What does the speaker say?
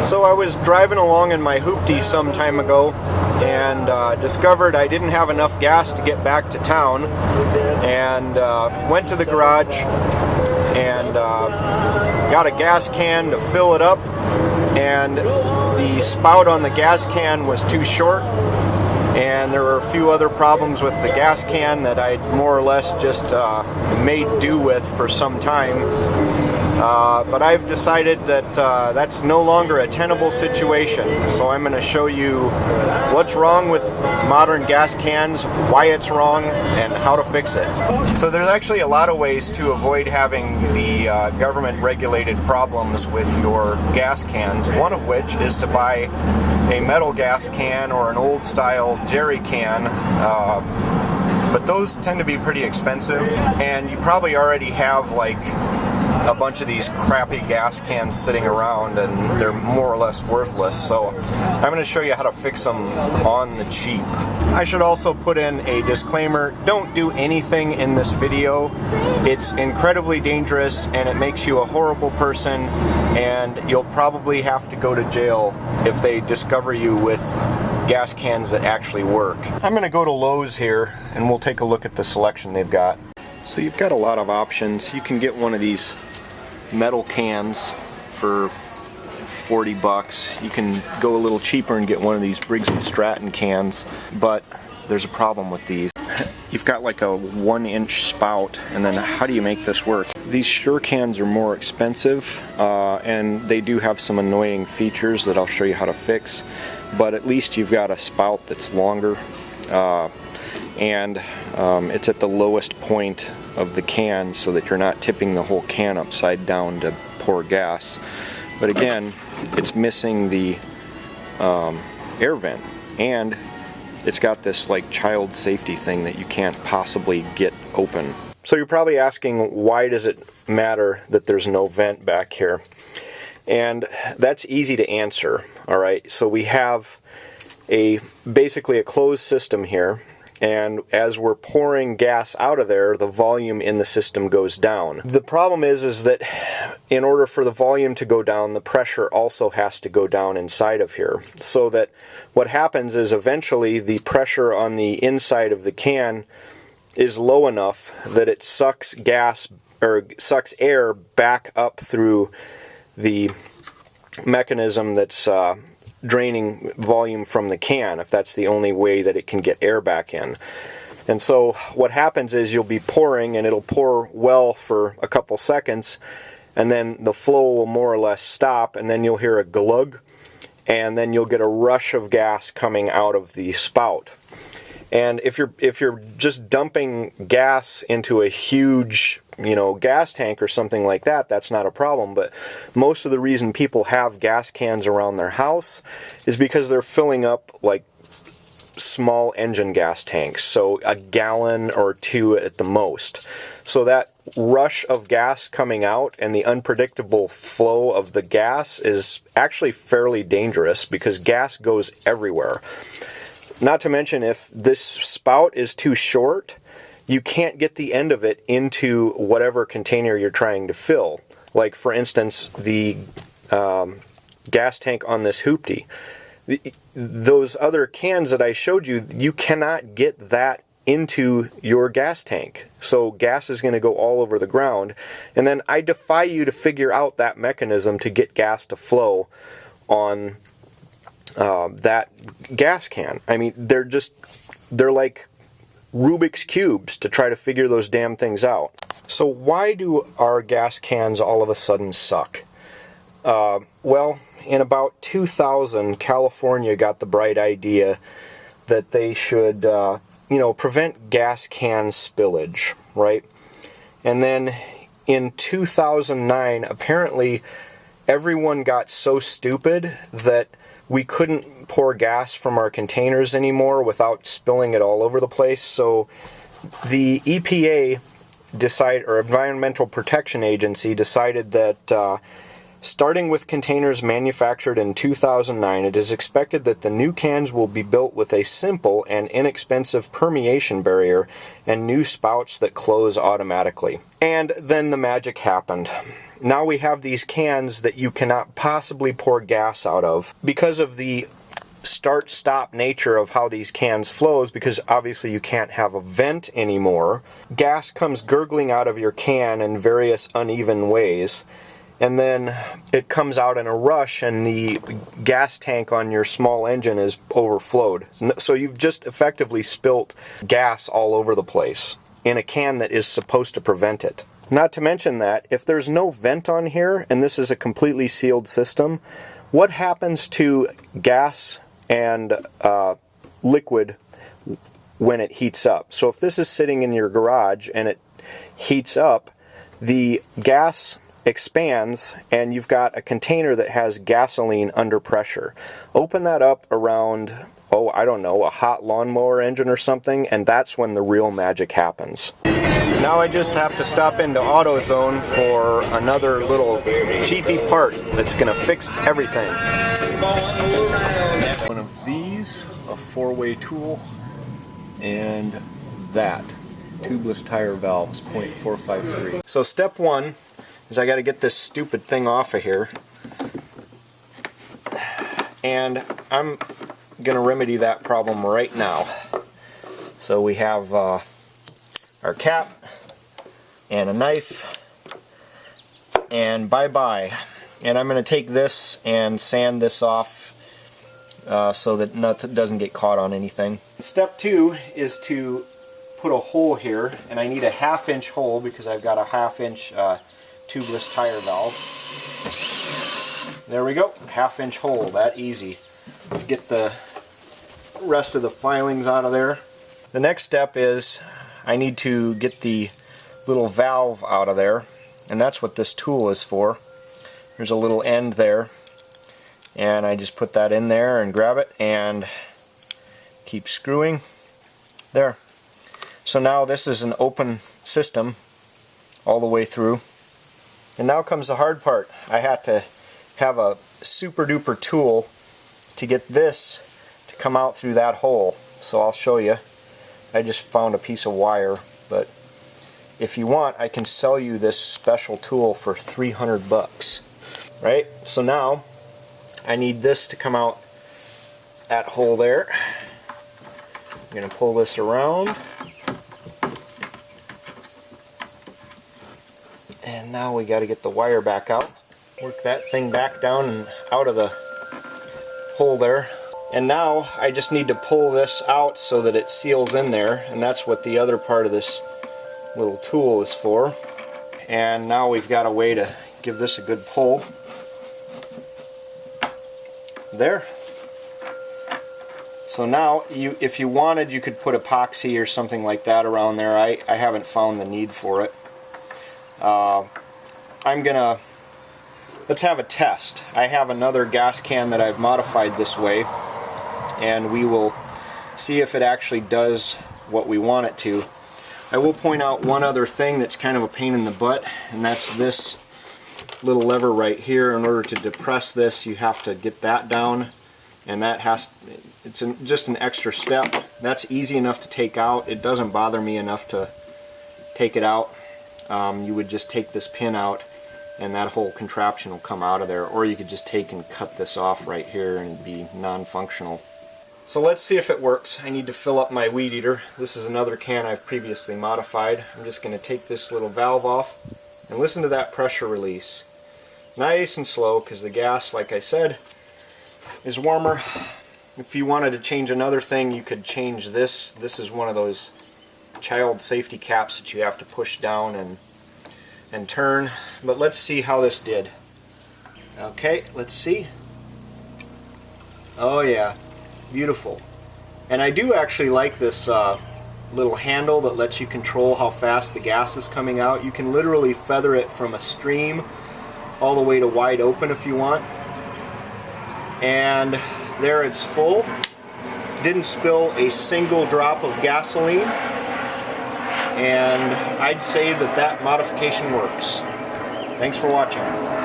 So I was driving along in my Hoopty some time ago and discovered I didn't have enough gas to get back to town, and went to the garage and got a gas can to fill it up, and the spout on the gas can was too short, and there were a few other problems with the gas can that I'd more or less just made do with for some time. But I've decided that that's no longer a tenable situation, so I'm going to show you what's wrong with modern gas cans, why it's wrong, and how to fix it. So there's actually a lot of ways to avoid having the government-regulated problems with your gas cans, one of which is to buy a metal gas can or an old-style jerry can. But those tend to be pretty expensive, and you probably already have like a bunch of these crappy gas cans sitting around and they're more or less worthless, so I'm going to show you how to fix them on the cheap. I should also put in a disclaimer: don't do anything in this video. It's incredibly dangerous and it makes you a horrible person, and you'll probably have to go to jail if they discover you with gas cans that actually work. I'm going to go to Lowe's here and we'll take a look at the selection they've got. So you've got a lot of options. You can get one of these metal cans for 40 bucks. You can go a little cheaper and get one of these Briggs & Stratton cans, but there's a problem with these. You've got like a 1-inch spout, and then how do you make this work? These Sure cans are more expensive, and they do have some annoying features that I'll show you how to fix, but at least you've got a spout that's longer, and it's at the lowest point of the can so that you're not tipping the whole can upside down to pour gas. But again, it's missing the air vent, and it's got this like child safety thing that you can't possibly get open. So you're probably asking, why does it matter that there's no vent back here? And that's easy to answer. Alright, so we have basically a closed system here, and as we're pouring gas out of there, the volume in the system goes down. The problem is that in order for the volume to go down, the pressure also has to go down inside of here. So that what happens is eventually the pressure on the inside of the can is low enough that it sucks gas, or sucks air back up through the mechanism that's draining volume from the can, if that's the only way that it can get air back in. And so what happens is you'll be pouring, and it'll pour well for a couple seconds, and then the flow will more or less stop, and then you'll hear a glug, and then you'll get a rush of gas coming out of the spout. And if you're just dumping gas into a huge, gas tank or something like that, that's not a problem. But most of the reason people have gas cans around their house is because they're filling up like small engine gas tanks, so a gallon or two at the most. So that rush of gas coming out and the unpredictable flow of the gas is actually fairly dangerous, because gas goes everywhere. Not to mention, if this spout is too short, you can't get the end of it into whatever container you're trying to fill. Like, for instance, the gas tank on this Hoopty. Those other cans that I showed you, you cannot get that into your gas tank. So gas is going to go all over the ground. And then I defy you to figure out that mechanism to get gas to flow on that gas can. I mean, they're like Rubik's Cubes to try to figure those damn things out. So why do our gas cans all of a sudden suck? Well, in about 2000, California got the bright idea that they should, prevent gas can spillage, right? And then in 2009, apparently everyone got so stupid that we couldn't pour gas from our containers anymore without spilling it all over the place. So the EPA or Environmental Protection Agency decided that starting with containers manufactured in 2009, it is expected that the new cans will be built with a simple and inexpensive permeation barrier and new spouts that close automatically. And then the magic happened. now we have these cans that you cannot possibly pour gas out of because of the start-stop nature of how these cans flows, because obviously you can't have a vent anymore. Gas comes gurgling out of your can in various uneven ways, and then it comes out in a rush and the gas tank on your small engine is overflowed. So you've just effectively spilt gas all over the place in a can that is supposed to prevent it. Not to mention that if there's no vent on here and this is a completely sealed system, what happens to gas and liquid when it heats up? So if this is sitting in your garage and it heats up, the gas expands and you've got a container that has gasoline under pressure. Open that up around, oh, I don't know, a hot lawnmower engine or something, and that's when the real magic happens. Now I just have to stop into AutoZone for another little cheapy part that's gonna fix everything. One of these, a 4-way tool, and that, tubeless tire valves, 0.453. So step one is I gotta get this stupid thing off of here, and I'm gonna remedy that problem right now. So we have our cap and a knife, and bye-bye. And I'm gonna take this and sand this off so that nothing doesn't get caught on anything. Step two is to put a hole here, and I need a 1/2 inch hole because I've got a 1/2 inch tubeless tire valve. There we go, 1/2 inch hole, that easy. Get the rest of the filings out of there. The next step is I need to get the little valve out of there, and that's what this tool is for. There's a little end there, and I just put that in there and grab it and keep screwing. There. So now this is an open system all the way through. And now comes the hard part. I had to have a super duper tool to get this to come out through that hole. So I'll show you. I just found a piece of wire, but if you want, I can sell you this special tool for 300 bucks. Right? So now I need this to come out that hole there. I'm going to pull this around. And now we got to get the wire back out. Work that thing back down and out of the hole there. And now I just need to pull this out so that it seals in there, and that's what the other part of this little tool is for. And now we've got a way to give this a good pull. There. So now, if you wanted, you could put epoxy or something like that around there. I haven't found the need for it. Let's have a test. I have another gas can that I've modified this way, and we will see if it actually does what we want it to. I will point out one other thing that's kind of a pain in the butt, and that's this little lever right here. In order to depress this, you have to get that down, and that it's just an extra step. That's easy enough to take out. It doesn't bother me enough to take it out. You would just take this pin out and that whole contraption will come out of there, or you could just take and cut this off right here and it'd be non-functional. So let's see if it works. I need to fill up my weed eater. This is another can I've previously modified. I'm just going to take this little valve off and listen to that pressure release. Nice and slow, because the gas, like I said, is warmer. If you wanted to change another thing, you could change this. This is one of those child safety caps that you have to push down and turn. But let's see how this did. Okay, let's see. Oh yeah, beautiful. And I do actually like this little handle that lets you control how fast the gas is coming out. You can literally feather it from a stream all the way to wide open if you want. And there it's full. Didn't spill a single drop of gasoline. And I'd say that that modification works. Thanks for watching.